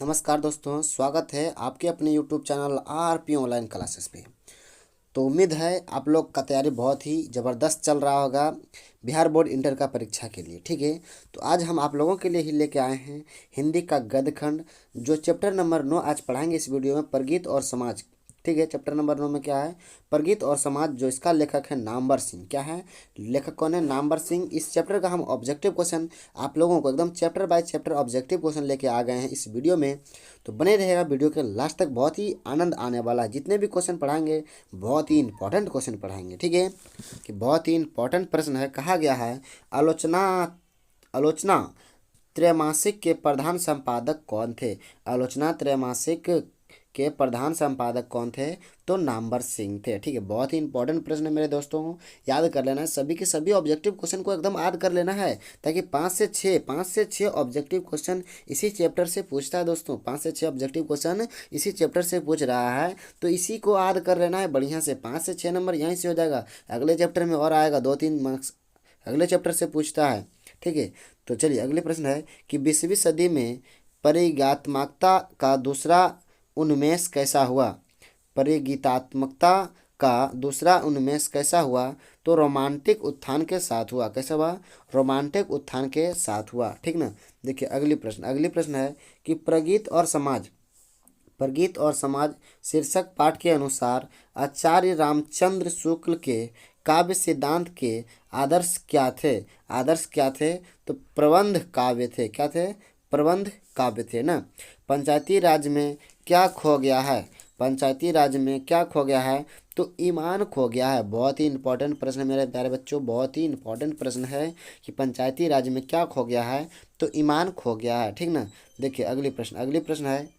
नमस्कार दोस्तों, स्वागत है आपके अपने YouTube channel RP online classes पे। तो उम्मीद है आप लोग का तैयारी बहुत ही ज़बरदस्त चल रहा होगा बिहार बोर्ड इंटर का परीक्षा के लिए। ठीक है, तो आज हम आप लोगों के लिए ही लेके आए हैं हिंदी का गद्यखंड, जो चैप्टर नंबर 9 आज पढ़ाएंगे इस वीडियो में, प्रगीत और समाज। ठीक है, चैप्टर नंबर 9 में क्या है? प्रगीत और समाज। जो इसका लेखक है नामवर सिंह। क्या है लेखक, कौन है? नामवर सिंह। इस चैप्टर का हम ऑब्जेक्टिव क्वेश्चन आप लोगों को एकदम chapter by chapter objective question लेके आ गए हैं इस वीडियो में। तो बने रहेगा वीडियो के लास्ट तक, बहुत ही आनंद आने वाला है। जितने भी क्वेश्चन पढ़ाएंगे बहुत ही इंपॉर्टेंट क्वेश्चन पढ़ाएंगे। ठीक है, कि बहुत ही इंपॉर्टेंट प्रश्न है। कहा गया है आलोचना आलोचना त्रैमासिक के प्रधान संपादक कौन थे? आलोचना त्रैमासिक के प्रधान संपादक कौन थे? तो नामवर सिंह थे। ठीक है, बहुत ही इंपॉर्टेंट प्रश्न है मेरे दोस्तों, याद कर लेना है। सभी के सभी ऑब्जेक्टिव क्वेश्चन को एकदम याद कर लेना है, ताकि 5 से 6 ऑब्जेक्टिव क्वेश्चन इसी चैप्टर से पूछता है दोस्तों। 5 से 6 ऑब्जेक्टिव क्वेश्चन इसी चैप्टर से पूछ रहा है, तो इसी को याद कर लेना है बढ़िया से। 5 से 6 नंबर यहीं से हो जाएगा। अगले चैप्टर में और आएगा, 2-3 मार्क्स अगले चैप्टर से पूछता है। ठीक है, तो चलिए अगले प्रश्न है कि 20वीं सदी में परिगीतात्मकता का दूसरा उन्मेष कैसा हुआ? परिगीतात्मकता का दूसरा उन्मेष कैसा हुआ? तो रोमांटिक उत्थान के साथ हुआ। कैसा हुआ? रोमांटिक उत्थान के साथ हुआ। ठीक ना। देखिए अगली प्रश्न है कि प्रगीत और समाज शीर्षक पाठ के अनुसार आचार्य रामचंद्र शुक्ल के काव्य सिद्धांत के आदर्श क्या थे? तो प्रबंध काव्य थे। क्या थे? प्रबंध काव्य थे ना। पंचायती राज में क्या खो गया है? तो ईमान खो गया है। बहुत ही इंपॉर्टेंट प्रश्न है मेरे प्यारे बच्चों, बहुत ही इंपॉर्टेंट प्रश्न है कि पंचायती राज में क्या खो गया है? तो ईमान खो गया है। ठीक ना। देखिए अगली प्रश्न है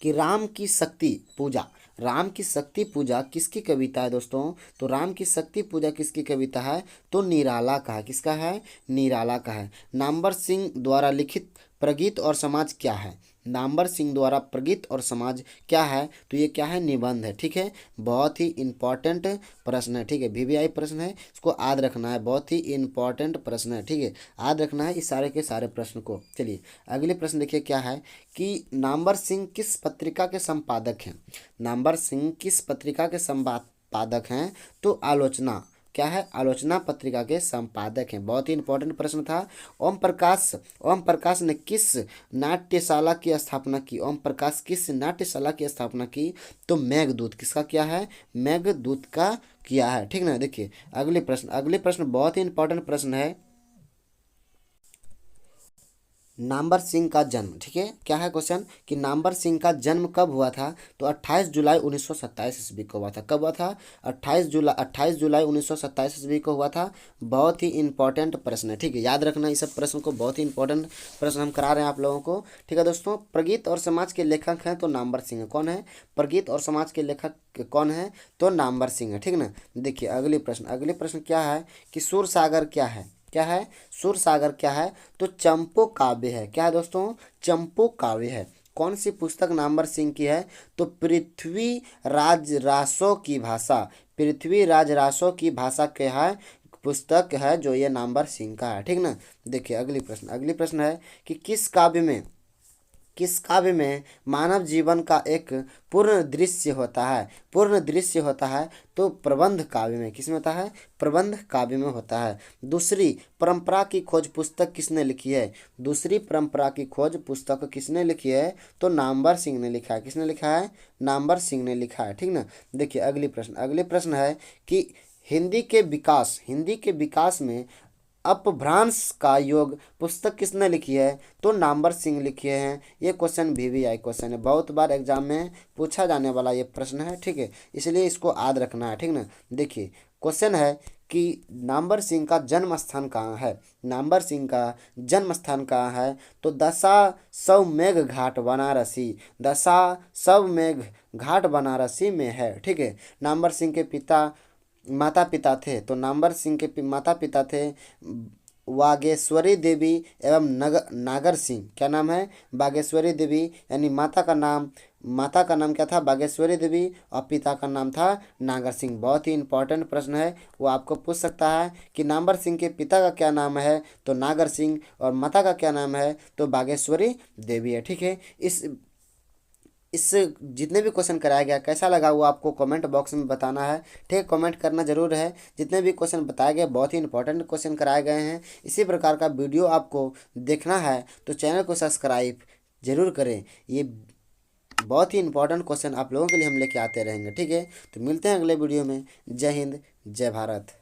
कि राम की शक्ति पूजा किसकी कविता है दोस्तों? तो राम की शक्ति पूजा किसकी कविता है? तो निराला का है। किसका है? निराला का है। नामवर सिंह द्वारा लिखित प्रगीत और समाज क्या है? नामवर सिंह द्वारा प्रगीत और समाज क्या है? तो ये क्या है? निबंध है। ठीक है, बहुत ही इंपॉर्टेंट प्रश्न है। ठीक है, वीवीआई प्रश्न है, इसको याद रखना है। बहुत ही इंपॉर्टेंट प्रश्न है। ठीक है, याद रखना है इस सारे के सारे प्रश्न को। चलिए अगले प्रश्न देखिए क्या है कि नामवर सिंह किस पत्रिका के संपादक हैं? नामवर सिंह किस पत्रिका के संपादक हैं? तो आलोचना। क्या है? आलोचना पत्रिका के संपादक हैं। बहुत ही इंपॉर्टेंट प्रश्न था। ओम प्रकाश ने किस नाट्यशाला की स्थापना की? ओम प्रकाश किस नाट्यशाला की स्थापना की? तो मेघदूत। किसका किया है? मेघदूत का किया है। ठीक ना। देखिए अगले प्रश्न बहुत ही इंपॉर्टेंट प्रश्न है। नामवर सिंह का जन्म। ठीक है, क्या है क्वेश्चन कि नामवर सिंह का जन्म कब हुआ था? तो 28 जुलाई 1927 ईस्वी को हुआ था। कब हुआ था? 28 जुलाई 1927 ईस्वी को हुआ था। बहुत ही इंपॉर्टेंट प्रश्न है। ठीक है, याद रखना इस सब प्रश्न को, बहुत ही इंपॉर्टेंट प्रश्न हम करा रहे हैं आप लोगों को। ठीक है दोस्तों, प्रगीत और समाज के लेखक हैं तो नामवर सिंह है। कौन है? प्रगीत और समाज के लेखक कौन है? तो नामवर सिंह है। ठीक ना। देखिए अगले प्रश्न क्या है कि सूर सागर क्या है? क्या है? सूर सागर क्या है? तो चंपू काव्य है। क्या है दोस्तों? चंपू काव्य है। कौन सी पुस्तक नामवर सिंह की है? तो पृथ्वी राज रासों की भाषा के है पुस्तक है, जो ये नामवर सिंह का है। ठीक ना। देखिए अगली प्रश्न है कि किस काव्य में मानव जीवन का एक पूर्ण दृश्य होता है? तो प्रबंध काव्य में। किसमें होता है? प्रबंध काव्य में होता है। दूसरी परंपरा की खोज पुस्तक किसने लिखी है? दूसरी परंपरा की खोज पुस्तक किसने लिखी है? तो नामवर सिंह ने लिखा है। किसने लिखा है? नामवर सिंह ने लिखा है। ठीक ना। देखिए अगले प्रश्न है कि हिंदी के विकास में अपभ्रंश का योग पुस्तक किसने लिखी है? तो नामवर सिंह लिखे हैं। ये क्वेश्चन वीवीआई क्वेश्चन है, बहुत बार एग्जाम में पूछा जाने वाला ये प्रश्न है। ठीक है, इसलिए इसको याद रखना है। ठीक ना। देखिए क्वेश्चन है कि नामवर सिंह का जन्म स्थान कहाँ है? नामवर सिंह का जन्म स्थान कहाँ है? तो दशाश्वमेध घाट बनारसी में है। ठीक है, नामवर सिंह के माता पिता थे, तो नामवर सिंह के माता पिता थे वागेश्वरी देवी एवं नागर सिंह। क्या नाम है? बागेश्वरी देवी, यानी माता का नाम माता का नाम क्या था? बागेश्वरी देवी। और पिता का नाम था नागर सिंह। बहुत ही इंपॉर्टेंट प्रश्न है, वो आपको पूछ सकता है कि नागर सिंह के पिता का क्या नाम है? तो नागर सिंह। और माता का क्या नाम है? तो बागेश्वरी देवी है। ठीक है, इस जितने भी क्वेश्चन कराया गया कैसा लगा वो आपको कमेंट बॉक्स में बताना है। ठीक है, कमेंट करना जरूर है। जितने भी क्वेश्चन बताए गए बहुत ही इंपॉर्टेंट क्वेश्चन कराए गए हैं। इसी प्रकार का वीडियो आपको देखना है तो चैनल को सब्सक्राइब जरूर करें। ये बहुत ही इंपॉर्टेंट क्वेश्चन आप लोगों के लिए हम लेके आते रहेंगे। ठीक है, तो मिलते हैं अगले वीडियो में। जय हिंद, जय भारत।